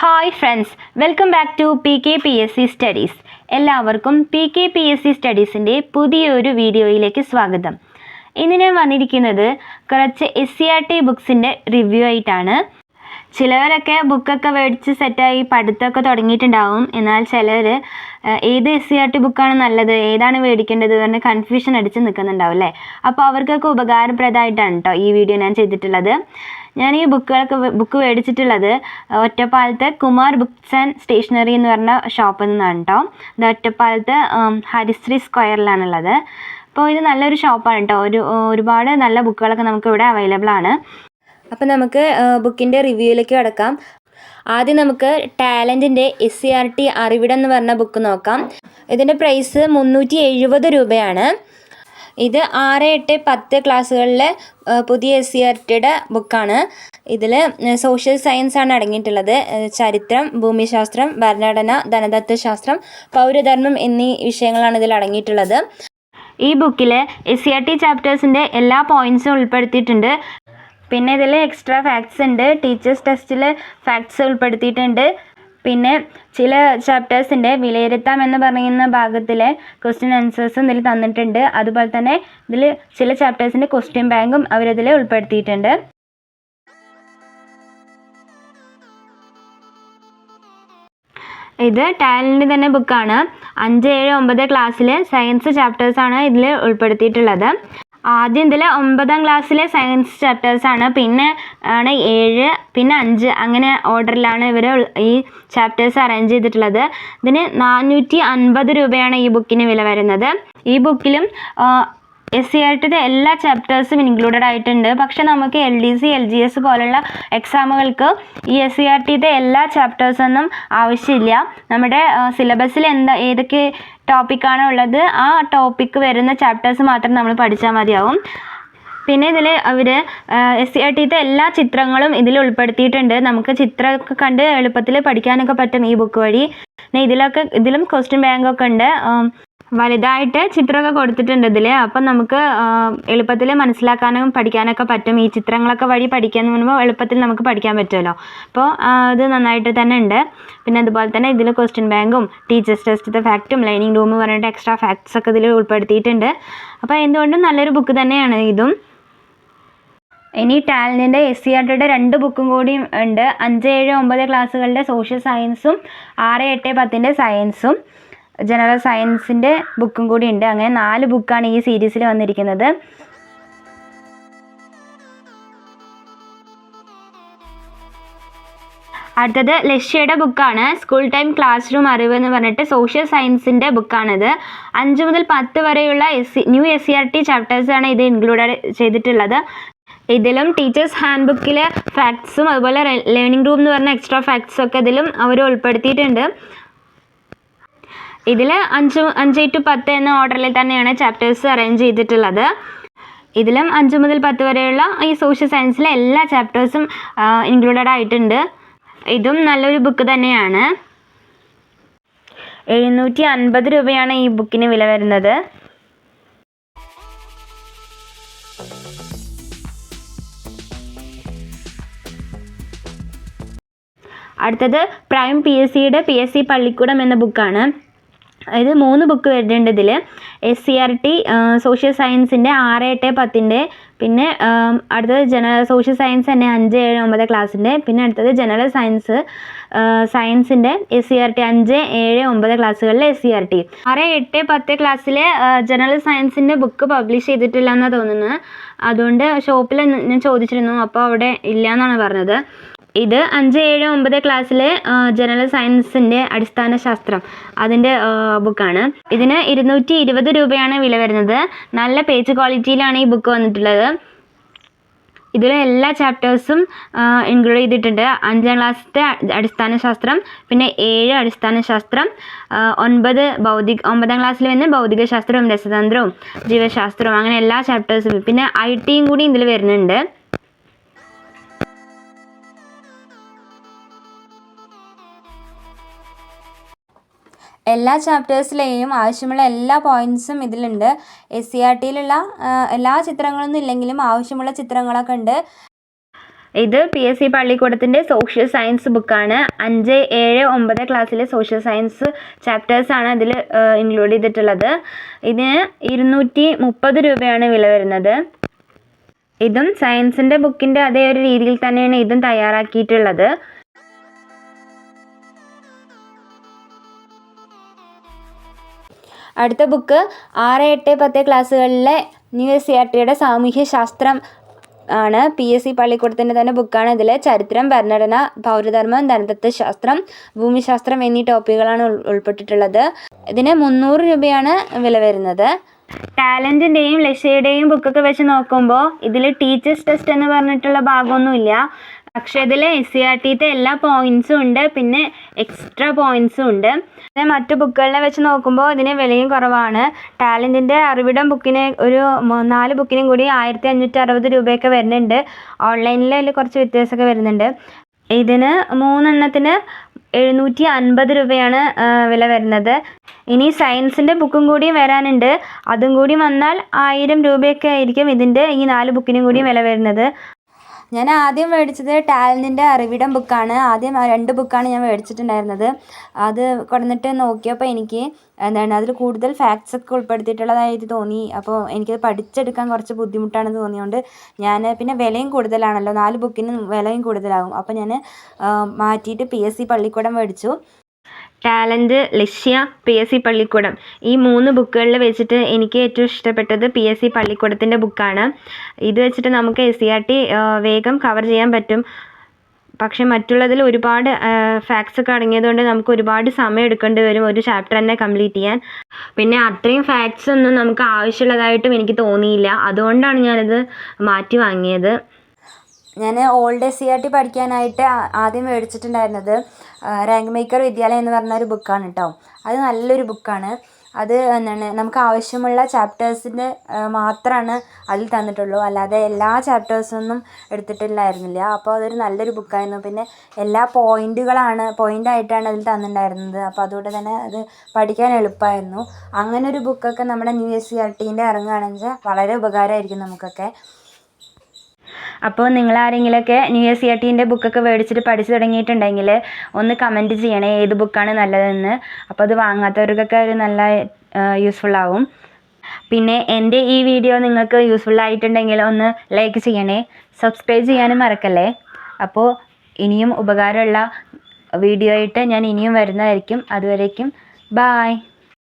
Hi friends, welcome back to PKPSC studies. എല്ലാവർക്കും PKPSC സ്റ്റഡീസിൻ്റെ പുതിയൊരു വീഡിയോയിലേക്ക് സ്വാഗതം. ഇന്ന് ഞാൻ വന്നിരിക്കുന്നത് കുറച്ച് SCERT ബുക്സിൻ്റെ റിവ്യൂ ആയിട്ടാണ്. ചിലവരൊക്കെ ബുക്കൊക്കെ മേടിച്ച് സെറ്റായി പഠിത്തമൊക്കെ തുടങ്ങിയിട്ടുണ്ടാവും. എന്നാൽ ചിലർ ഏത് SCERT ബുക്കാണ് നല്ലത്, ഏതാണ് മേടിക്കേണ്ടത് എന്ന് കൺഫ്യൂഷൻ അടിച്ച് നിൽക്കുന്നുണ്ടാവും അല്ലേ. അപ്പോൾ അവർക്കൊക്കെ ഉപകാരപ്രദമായിട്ടാണ് കേട്ടോ ഈ വീഡിയോ ഞാൻ ചെയ്തിട്ടുള്ളത്. ഞാൻ ഈ ബുക്ക് മേടിച്ചിട്ടുള്ളത് ഒറ്റപ്പാലത്ത് കുമാർ ബുക്സ് ആൻഡ് സ്റ്റേഷനറി എന്ന് പറഞ്ഞ ഷോപ്പിൽ നിന്നാണ് കേട്ടോ. ഇത് ഒറ്റപ്പാലത്ത് ഹരിശ്രീ സ്ക്വയറിലാണുള്ളത്. അപ്പോൾ ഇത് നല്ലൊരു ഷോപ്പാണ് കേട്ടോ. ഒരുപാട് നല്ല ബുക്കുകളൊക്കെ നമുക്ക് ഇവിടെ അവൈലബിൾ ആണ്. അപ്പോൾ നമുക്ക് ബുക്കിൻ്റെ റിവ്യൂയിലേക്ക് കിടക്കാം. ആദ്യം നമുക്ക് ടാലൻറ്റിൻ്റെ SCERT അറിവിടം എന്ന് പറഞ്ഞ ബുക്ക് നോക്കാം. ഇതിൻ്റെ പ്രൈസ് 370 രൂപയാണ്. ഇത് 6, 8, 10 ക്ലാസ്സുകളിലെ പുതിയ SCERTയുടെ ബുക്കാണ്. ഇതിൽ സോഷ്യൽ സയൻസ് ആണ് അടങ്ങിയിട്ടുള്ളത്. ചരിത്രം, ഭൂമിശാസ്ത്രം, ഭരണഘടന, ധനതത്വശാസ്ത്രം, പൗരധർമ്മം എന്നീ വിഷയങ്ങളാണ് ഇതിൽ അടങ്ങിയിട്ടുള്ളത്. ഈ ബുക്കിൽ SCERT ചാപ്റ്റേഴ്സിൻ്റെ എല്ലാ പോയിൻറ്റ്സും ഉൾപ്പെടുത്തിയിട്ടുണ്ട്. പിന്നെ ഇതിൽ എക്സ്ട്രാ ഫാക്ട്സ് ഉണ്ട്. ടീച്ചേഴ്സ് ടെസ്റ്റിൽ ഫാക്ട്സ് ഉൾപ്പെടുത്തിയിട്ടുണ്ട്. പിന്നെ ചില ചാപ്റ്റേഴ്സിൻ്റെ വിലയിരുത്താം എന്ന് പറയുന്ന ഭാഗത്തിലെ ക്വസ്റ്റ്യൻ ആൻസേഴ്സും ഇതിൽ തന്നിട്ടുണ്ട്. അതുപോലെ തന്നെ ഇതിൽ ചില ചാപ്റ്റേഴ്സിൻ്റെ ക്വസ്റ്റ്യൻ ബാങ്കും അവരിതിൽ ഉൾപ്പെടുത്തിയിട്ടുണ്ട്. ഇത് ടാലൻറ്റ് തന്നെ ബുക്കാണ്. 5, 7, 9 ക്ലാസ്സിലെ സയൻസ് ചാപ്റ്റേഴ്സാണ് ഇതിൽ ഉൾപ്പെടുത്തിയിട്ടുള്ളത്. ആദ്യം ഇതിൽ 9ാം ക്ലാസ്സിലെ സയൻസ് ചാപ്റ്റേഴ്സാണ്, പിന്നെ ആണ് 7, പിന്നെ 5 അങ്ങനെ ഓർഡറിലാണ് ഇവർ ഈ ചാപ്റ്റേഴ്സ് അറേഞ്ച് ചെയ്തിട്ടുള്ളത്. ഇതിന് 450 രൂപയാണ് ഈ ബുക്കിന് വില വരുന്നത്. ഈ ബുക്കിലും SCERTയുടെ എല്ലാ ചാപ്റ്റേഴ്സും ഇൻക്ലൂഡഡ് ആയിട്ടുണ്ട്. പക്ഷെ നമുക്ക് LDC, LGS പോലുള്ള എക്സാമുകൾക്ക് ഈ SCERTയുടെ എല്ലാ ചാപ്റ്റേഴ്സൊന്നും ആവശ്യമില്ല. നമ്മുടെ സിലബസിൽ ഏതൊക്കെ ടോപ്പിക്കാണോ ഉള്ളത് ആ ടോപ്പിക്ക് വരുന്ന ചാപ്റ്റേഴ്സ് മാത്രം നമ്മൾ പഠിച്ചാൽ മതിയാവും. പിന്നെ ഇതിൽ അവർ SCERTയുടെ എല്ലാ ചിത്രങ്ങളും ഇതിൽ ഉൾപ്പെടുത്തിയിട്ടുണ്ട്. നമുക്ക് ചിത്രമൊക്കെ കണ്ട് എളുപ്പത്തിൽ പഠിക്കാനൊക്കെ പറ്റും ഈ ബുക്ക് വഴി. പിന്നെ ഇതിലും ക്വസ്റ്റ്യൻ ബാങ്കൊക്കെ ഉണ്ട്. വലുതായിട്ട് ചിത്രമൊക്കെ കൊടുത്തിട്ടുണ്ട് ഇതിൽ. അപ്പം നമുക്ക് എളുപ്പത്തിൽ മനസ്സിലാക്കാനും പഠിക്കാനൊക്കെ പറ്റും. ഈ ചിത്രങ്ങളൊക്കെ വഴി പഠിക്കാമെന്ന് പറയുമ്പോൾ എളുപ്പത്തിൽ നമുക്ക് പഠിക്കാൻ പറ്റുമല്ലോ. അപ്പോൾ അത് നന്നായിട്ട് തന്നെ ഉണ്ട്. പിന്നെ അതുപോലെ തന്നെ ഇതിൽ ക്വസ്റ്റ്യൻ ബാങ്കും ടീച്ചേഴ്സ് ടെസ്റ്റ് ഫാക്റ്റും ലേണിംഗ് റൂം പറഞ്ഞിട്ട് എക്സ്ട്രാ ഫാക്ട്സ് ഒക്കെ ഇതിൽ ഉൾപ്പെടുത്തിയിട്ടുണ്ട്. അപ്പോൾ എന്തുകൊണ്ടും നല്ലൊരു ബുക്ക് തന്നെയാണ് ഇതും. ഇനി ടാലൻറ്റിൻ്റെ SCERTയുടെ 2 ബുക്കും കൂടി ഉണ്ട്. 5, 7, 9 ക്ലാസ്സുകളുടെ സോഷ്യൽ സയൻസും 6, 8, 10 സയൻസും ജനറൽ സയൻസിൻ്റെ ബുക്കും കൂടി ഉണ്ട്. അങ്ങനെ 4 ബുക്കാണ് ഈ സീരീസിൽ വന്നിരിക്കുന്നത്. അടുത്തത് ലക്ഷ്യയുടെ ബുക്കാണ്. സ്കൂൾ ടൈം ക്ലാസ് റൂം അറിവ് എന്ന് പറഞ്ഞിട്ട് സോഷ്യൽ സയൻസിൻ്റെ ബുക്കാണിത്. 5 മുതൽ 10 വരെയുള്ള ന്യൂ SCERT ചാപ്റ്റേഴ്സാണ് ഇത് ഇൻക്ലൂഡ് ചെയ്തിട്ടുള്ളത്. ഇതിലും ടീച്ചേഴ്സ് ഹാൻഡ് ബുക്കിലെ ഫാക്ട്സും അതുപോലെ ലേണിംഗ് റൂം എന്ന് പറഞ്ഞ എക്സ്ട്രാ ഫാക്ട്സും ഒക്കെ ഇതിലും അവർ ഉൾപ്പെടുത്തിയിട്ടുണ്ട്. ഇതിൽ 5 to 10 എന്ന ഓർഡറിൽ തന്നെയാണ് ചാപ്റ്റേഴ്സ് അറേഞ്ച് ചെയ്തിട്ടുള്ളത്. ഇതിലും 5 മുതൽ 10 വരെയുള്ള ഈ സോഷ്യൽ സയൻസിലെ എല്ലാ ചാപ്റ്റേഴ്സും ഇൻക്ലൂഡഡ് ആയിട്ടുണ്ട്. ഇതും നല്ലൊരു ബുക്ക് തന്നെയാണ്. 750 രൂപയാണ് ഈ ബുക്കിന് വില വരുന്നത്. അടുത്തത് പ്രൈം PSCയുടെ PSC പള്ളിക്കൂടം എന്ന ബുക്കാണ്. ഇത് 3 ബുക്ക് വരുന്നുണ്ട് ഇതിൽ. SCERT സോഷ്യൽ സയൻസിൻ്റെ 6, 8, 10, പിന്നെ അടുത്തത് സോഷ്യൽ സയൻസ് തന്നെ 5, 7, 9 ക്ലാസ്സിൻ്റെ, പിന്നെ അടുത്തത് ജനറൽ സയൻസിൻ്റെ SCERT 5, 7, 9 ക്ലാസ്സുകളിലെ SCERT. 6, 8, 10 ക്ലാസ്സിലെ ജനറൽ സയൻസിൻ്റെ ബുക്ക് പബ്ലിഷ് ചെയ്തിട്ടില്ല എന്നാണ് തോന്നുന്നത്. അതുകൊണ്ട് ഷോപ്പിൽ ഞാൻ ചോദിച്ചിരുന്നു, അപ്പോൾ അവിടെ ഇല്ല എന്നാണ് പറഞ്ഞത്. ഇത് 5, 7, 9 ക്ലാസ്സിലെ ജനറൽ സയൻസിൻ്റെ അടിസ്ഥാന ശാസ്ത്രം അതിൻ്റെ ബുക്കാണ്. ഇതിന് 220 രൂപയാണ് വില വരുന്നത്. നല്ല പേജ് ക്വാളിറ്റിയിലാണ് ഈ ബുക്ക് വന്നിട്ടുള്ളത്. ഇതിൽ എല്ലാ ചാപ്റ്റേഴ്സും ഇൻക്ലൂഡ് ചെയ്തിട്ടുണ്ട്. 5ാം ക്ലാസ്സിലത്തെ അടിസ്ഥാന ശാസ്ത്രം, പിന്നെ 7 അടിസ്ഥാന ശാസ്ത്രം, 9ാം ക്ലാസ്സിൽ വരുന്ന ഭൗതിക ശാസ്ത്രവും രസതന്ത്രവും ജീവശാസ്ത്രവും അങ്ങനെ എല്ലാ ചാപ്റ്റേഴ്സും, പിന്നെ IT കൂടി ഇതിൽ വരുന്നുണ്ട്. എല്ലാ ചാപ്റ്റേഴ്സിലെയും ആവശ്യമുള്ള എല്ലാ പോയിൻറ്റ്സും ഇതിലുണ്ട്. SCERTയിലുള്ള എല്ലാ ചിത്രങ്ങളൊന്നും ഇല്ലെങ്കിലും ആവശ്യമുള്ള ചിത്രങ്ങളൊക്കെ ഉണ്ട്. ഇത് PSC പള്ളിക്കൂടത്തിൻ്റെ സോഷ്യൽ സയൻസ് ബുക്കാണ്. 5, 7, 9 ക്ലാസ്സിലെ സോഷ്യൽ സയൻസ് ചാപ്റ്റേഴ്സാണ് ഇതിൽ ഇൻക്ലൂഡ് ചെയ്തിട്ടുള്ളത്. ഇതിന് 230 രൂപയാണ് വില വരുന്നത്. ഇതും സയൻസിൻ്റെ ബുക്കിൻ്റെ അതേ ഒരു രീതിയിൽ തന്നെയാണ് ഇതും തയ്യാറാക്കിയിട്ടുള്ളത്. അടുത്ത ബുക്ക് 6, 8, 10 ക്ലാസ്സുകളിലെ ന്യൂ SCERTയുടെ സാമൂഹ്യ ശാസ്ത്രം ആണ്. PSC പള്ളിക്കൂടത്തിൻ്റെ തന്നെ ബുക്കാണ്. ഇതിൽ ചരിത്രം, ഭരണഘടന, പൗരധർമ്മം, ധനതത്വശാസ്ത്രം, ഭൂമിശാസ്ത്രം എന്നീ ടോപ്പിക്കുകളാണ് ഉൾപ്പെട്ടിട്ടുള്ളത്. ഇതിന് 300 രൂപയാണ് വില വരുന്നത്. ടാലൻറ്റിൻ്റെയും ലക്ഷ്യയുടെയും ബുക്കൊക്കെ വെച്ച് നോക്കുമ്പോൾ ഇതിൽ ടീച്ചേഴ്സ് ടെസ്റ്റ് എന്ന് പറഞ്ഞിട്ടുള്ള ഭാഗമൊന്നുമില്ല. പക്ഷേ ഇതിൽ SCERTത്തെ എല്ലാ പോയിൻറ്സും ഉണ്ട്, പിന്നെ എക്സ്ട്രാ പോയിൻറ്സും ഉണ്ട്. പിന്നെ മറ്റു ബുക്കുകളിനെ വെച്ച് നോക്കുമ്പോൾ ഇതിന് വിലയും കുറവാണ്. ടാലൻറ്റിൻ്റെ അറിവിടം ബുക്കിന് ഒരു 4 ബുക്കിനും കൂടി 1560 രൂപയൊക്കെ വരുന്നുണ്ട്. ഓൺലൈനിൽ അതിൽ കുറച്ച് വ്യത്യാസമൊക്കെ വരുന്നുണ്ട്. ഇതിന് 3 എണ്ണത്തിന് 750 രൂപയാണ് വില വരുന്നത്. ഇനി സയൻസിൻ്റെ ബുക്കും കൂടി വരാനുണ്ട്. അതും കൂടി വന്നാൽ 1000 രൂപയൊക്കെ ആയിരിക്കും ഇതിൻ്റെ ഈ 4 ബുക്കിനും കൂടി വില വരുന്നത്. ഞാൻ ആദ്യം മേടിച്ചത് ടാലൻറ്റിൻ്റെ അറിവിടം ബുക്കാണ്. ആദ്യം 2 ബുക്കാണ് ഞാൻ മേടിച്ചിട്ടുണ്ടായിരുന്നത്. അത് കൊണ്ടുവന്നിട്ട് നോക്കിയപ്പോൾ എനിക്ക് അതിൽ കൂടുതൽ ഫാക്ട്സ് ഒക്കെ ഉൾപ്പെടുത്തിയിട്ടുള്ളതായിട്ട് തോന്നി. അപ്പോൾ എനിക്കത് പഠിച്ചെടുക്കാൻ കുറച്ച് ബുദ്ധിമുട്ടാണെന്ന് തോന്നിയതുകൊണ്ട് ഞാൻ, പിന്നെ വിലയും കൂടുതലാണല്ലോ, 4 ബുക്കിന് വിലയും കൂടുതലാകും. അപ്പോൾ ഞാൻ മാറ്റിയിട്ട് PSC പള്ളിക്കൂടം മേടിച്ചു. ടാലൻറ്റ്, ലക്ഷ്യ, PSC പള്ളിക്കൂടം ഈ 3 ബുക്കുകളിൽ വെച്ചിട്ട് എനിക്ക് ഏറ്റവും ഇഷ്ടപ്പെട്ടത് PSC പള്ളിക്കൂടത്തിൻ്റെ ബുക്കാണ്. ഇത് വെച്ചിട്ട് നമുക്ക് SCERT വേഗം കവർ ചെയ്യാൻ പറ്റും. പക്ഷെ മറ്റുള്ളതിൽ ഒരുപാട് ഫാക്ട്സ് ഒക്കെ അടങ്ങിയതുകൊണ്ട് നമുക്ക് ഒരുപാട് സമയം എടുക്കേണ്ടി വരും ഒരു ചാപ്റ്റർ തന്നെ കംപ്ലീറ്റ് ചെയ്യാൻ. പിന്നെ അത്രയും ഫാക്ട്സ് ഒന്നും നമുക്ക് ആവശ്യമുള്ളതായിട്ടും എനിക്ക് തോന്നിയില്ല. അതുകൊണ്ടാണ് ഞാനിത് മാറ്റി വാങ്ങിയത്. ഞാൻ ഓൾഡ് SCERT പഠിക്കാനായിട്ട് ആദ്യം മേടിച്ചിട്ടുണ്ടായിരുന്നത് റാങ്ക് മേക്കർ വിദ്യാലയം എന്ന് പറഞ്ഞ ഒരു ബുക്കാണ് കേട്ടോ. അത് നല്ലൊരു ബുക്കാണ്. അത് നമുക്ക് ആവശ്യമുള്ള ചാപ്റ്റേഴ്സിൻ്റെ മാത്രമാണ് അതിൽ തന്നിട്ടുള്ളൂ. അല്ലാതെ എല്ലാ ചാപ്റ്റേഴ്സൊന്നും എടുത്തിട്ടില്ലായിരുന്നില്ല. അപ്പോൾ അതൊരു നല്ലൊരു ബുക്കായിരുന്നു. പിന്നെ എല്ലാ പോയിൻ്റായിട്ടാണ് അതിൽ തന്നിട്ടുണ്ടായിരുന്നത്. അപ്പോൾ അതുകൊണ്ട് തന്നെ അത് പഠിക്കാൻ എളുപ്പമായിരുന്നു. അങ്ങനെ ഒരു ബുക്കൊക്കെ നമ്മുടെ ന്യൂ SCERTൻ്റെ ഇറങ്ങുകയാണെങ്കിൽ വളരെ ഉപകാരമായിരിക്കും നമുക്കൊക്കെ. അപ്പോൾ നിങ്ങളാരെങ്കിലുമൊക്കെ ന്യൂ SCERTൻ്റെ ബുക്കൊക്കെ മേടിച്ചിട്ട് പഠിച്ചു തുടങ്ങിയിട്ടുണ്ടെങ്കിൽ ഒന്ന് കമൻറ്റ് ചെയ്യണേ ഏത് ബുക്കാണ് നല്ലതെന്ന്. അപ്പോൾ അത് വാങ്ങാത്തവർക്കൊക്കെ ഒരു നല്ല യൂസ്ഫുള്ളാവും. പിന്നെ എൻ്റെ ഈ വീഡിയോ നിങ്ങൾക്ക് യൂസ്ഫുള്ളായിട്ടുണ്ടെങ്കിൽ ഒന്ന് ലൈക്ക് ചെയ്യണേ, സബ്സ്ക്രൈബ് ചെയ്യാനും മറക്കല്ലേ. അപ്പോൾ ഇനിയും ഉപകാരമുള്ള വീഡിയോ ആയിട്ട് ഞാൻ ഇനിയും വരുന്നതായിരിക്കും. അതുവരേക്കും ബായ്.